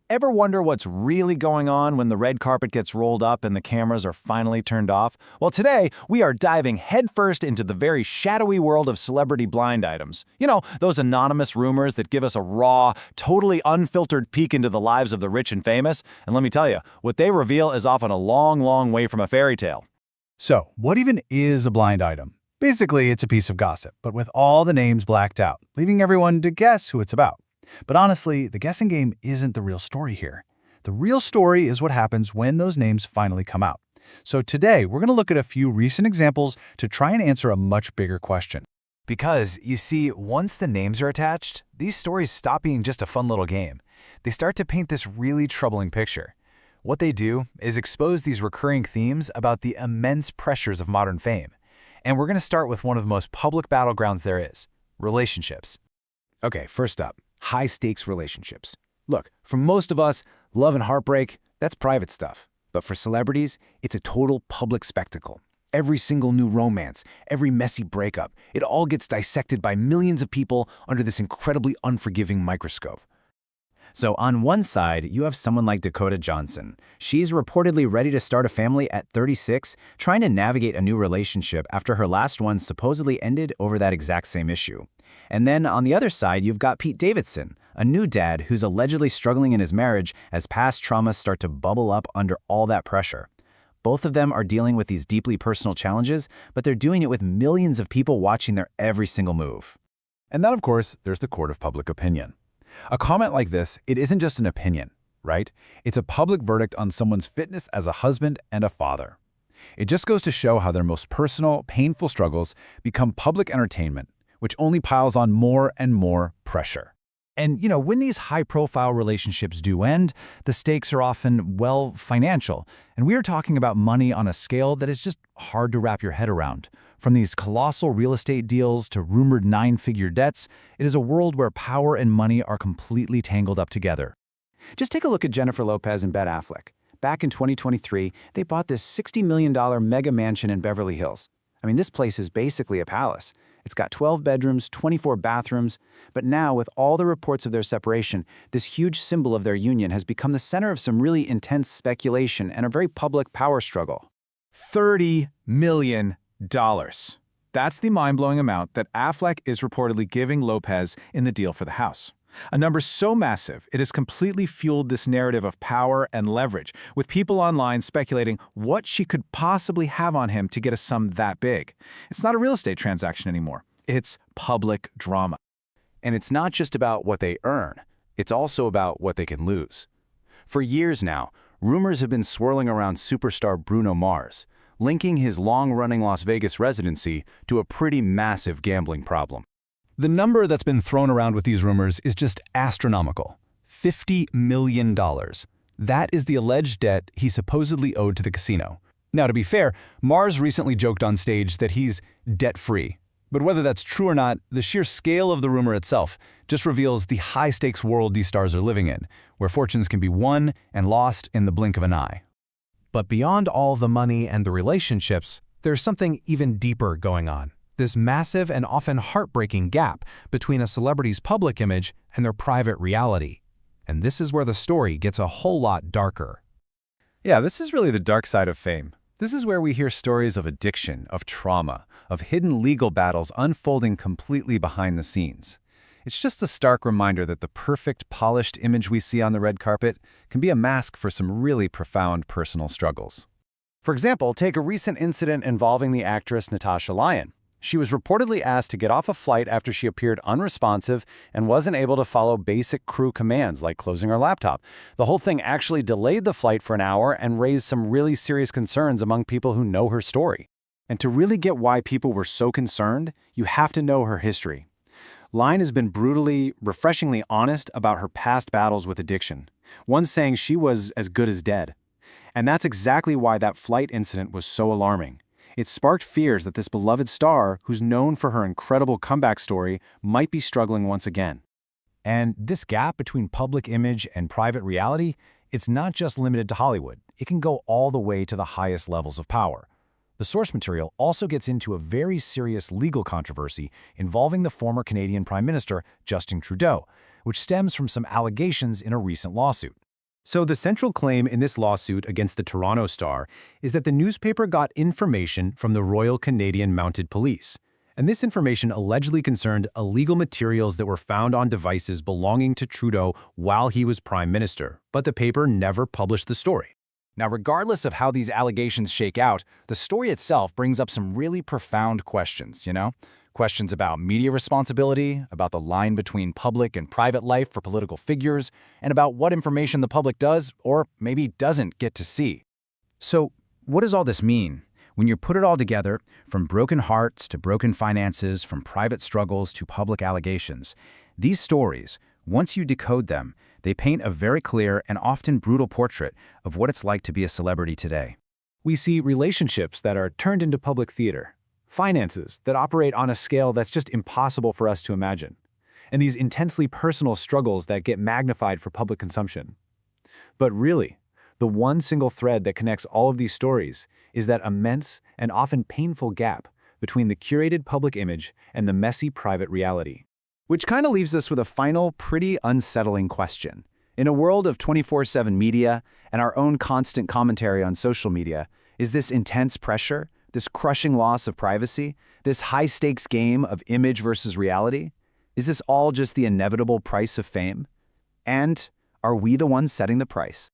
Ever wonder what's really going on when the red carpet gets rolled up and the cameras are finally turned off? Well, today, we are diving headfirst into the very shadowy world of celebrity blind items. You know, those anonymous rumors that give us a raw, totally unfiltered peek into the lives of the rich and famous. And let me tell you, what they reveal is often a long, long way from a fairy tale. So, what even is a blind item? Basically, it's a piece of gossip, but with all the names blacked out, leaving everyone to guess who it's about. But honestly, the guessing game isn't the real story here. The real story is what happens when those names finally come out. So today, we're going to look at a few recent examples to try and answer a much bigger question. Because, you see, once the names are attached, these stories stop being just a fun little game. They start to paint this really troubling picture. What they do is expose these recurring themes about the immense pressures of modern fame. And we're going to start with one of the most public battlegrounds there is: relationships. Okay, first up, high-stakes relationships. Look, for most of us, love and heartbreak, that's private stuff. But for celebrities, it's a total public spectacle. Every single new romance, every messy breakup, it all gets dissected by millions of people under this incredibly unforgiving microscope. So on one side, you have someone like Dakota Johnson. She's reportedly ready to start a family at 36, trying to navigate a new relationship after her last one supposedly ended over that exact same issue. And then on the other side, you've got Pete Davidson, a new dad who's allegedly struggling in his marriage as past traumas start to bubble up under all that pressure. Both of them are dealing with these deeply personal challenges, but they're doing it with millions of people watching their every single move. And then, of course, there's the court of public opinion. A comment like this, it isn't just an opinion, right? It's a public verdict on someone's fitness as a husband and a father. It just goes to show how their most personal, painful struggles become public entertainment, which only piles on more and more pressure. And, you know, when these high-profile relationships do end, the stakes are often, well, financial. And we are talking about money on a scale that is just hard to wrap your head around. From these colossal real estate deals to rumored nine-figure debts, it is a world where power and money are completely tangled up together. Just take a look at Jennifer Lopez and Ben Affleck. Back in 2023, they bought this $60 million mega mansion in Beverly Hills. I mean, this place is basically a palace. It's got 12 bedrooms, 24 bathrooms, but now with all the reports of their separation, this huge symbol of their union has become the center of some really intense speculation and a very public power struggle. $30 million. That's the mind-blowing amount that Affleck is reportedly giving Lopez in the deal for the house. A number so massive, it has completely fueled this narrative of power and leverage, with people online speculating what she could possibly have on him to get a sum that big. It's not a real estate transaction anymore. It's public drama. And it's not just about what they earn. It's also about what they can lose. For years now, rumors have been swirling around superstar Bruno Mars, linking his long-running Las Vegas residency to a pretty massive gambling problem. The number that's been thrown around with these rumors is just astronomical: $50 million. That is the alleged debt he supposedly owed to the casino. Now, to be fair, Mars recently joked on stage that he's debt-free. But whether that's true or not, the sheer scale of the rumor itself just reveals the high-stakes world these stars are living in, where fortunes can be won and lost in the blink of an eye. But beyond all the money and the relationships, there's something even deeper going on. This massive and often heartbreaking gap between a celebrity's public image and their private reality. And this is where the story gets a whole lot darker. Yeah, this is really the dark side of fame. This is where we hear stories of addiction, of trauma, of hidden legal battles unfolding completely behind the scenes. It's just a stark reminder that the perfect, polished image we see on the red carpet can be a mask for some really profound personal struggles. For example, take a recent incident involving the actress Natasha Lyonne. She was reportedly asked to get off a flight after she appeared unresponsive and wasn't able to follow basic crew commands like closing her laptop. The whole thing actually delayed the flight for an hour and raised some really serious concerns among people who know her story. And to really get why people were so concerned, you have to know her history. Lyonne has been brutally, refreshingly honest about her past battles with addiction, once saying she was as good as dead. And that's exactly why that flight incident was so alarming. It sparked fears that this beloved star, who's known for her incredible comeback story, might be struggling once again. And this gap between public image and private reality, it's not just limited to Hollywood. It can go all the way to the highest levels of power. The source material also gets into a very serious legal controversy involving the former Canadian Prime Minister, Justin Trudeau, which stems from some allegations in a recent lawsuit. So the central claim in this lawsuit against the Toronto Star is that the newspaper got information from the Royal Canadian Mounted Police. And this information allegedly concerned illegal materials that were found on devices belonging to Trudeau while he was Prime Minister, but the paper never published the story. Now, regardless of how these allegations shake out, the story itself brings up some really profound questions, Questions about media responsibility, about the line between public and private life for political figures, and about what information the public does or maybe doesn't get to see. So, what does all this mean? When you put it all together, from broken hearts to broken finances, from private struggles to public allegations, these stories, once you decode them, they paint a very clear and often brutal portrait of what it's like to be a celebrity today. We see relationships that are turned into public theater, finances that operate on a scale that's just impossible for us to imagine, and these intensely personal struggles that get magnified for public consumption. But really, the one single thread that connects all of these stories is that immense and often painful gap between the curated public image and the messy private reality. Which kind of leaves us with a final, pretty unsettling question. In a world of 24/7 media and our own constant commentary on social media, is this intense pressure, this crushing loss of privacy, this high-stakes game of image versus reality, is this all just the inevitable price of fame? And are we the ones setting the price?